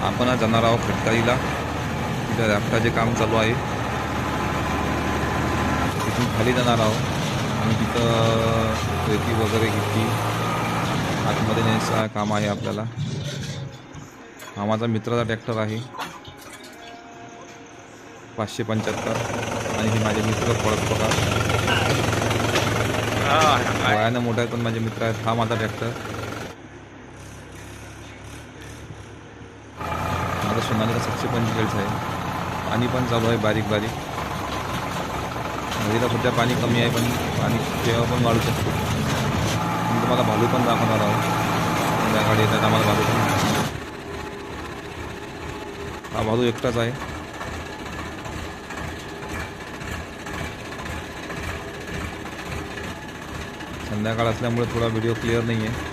आपण आज जाणार आहोत खटकाळीला. तिथं रॅफ्टाचे काम चालू आहे. तिथून खाली जाणार आहोत आणि तिथं रेती वगैरे घेतली आतमध्ये न्यायचं काम आहे आपल्याला. हा माझा मित्राचा ट्रॅक्टर आहे 575 आणि हे माझे मित्र पळत बघा वयानं मोठा पण माझे मित्र आहेत. हा माझा ट्रॅक्टर माझा सोनालीचा 745 आहे. पाणी पण चालू आहे बारीक बारीक. नदीला सध्या पाणी कमी आहे पण पाणी तेव्हा पण वाढू शकतो. मी तुम्हाला भालू पण दाखवणार आहोत. संध्याकाळी येतात आम्हाला भालू पण. हा भालू एकटाच आहे. संध्याकाळ असल्यामुळे थोडा व्हिडिओ क्लिअर नाही आहे.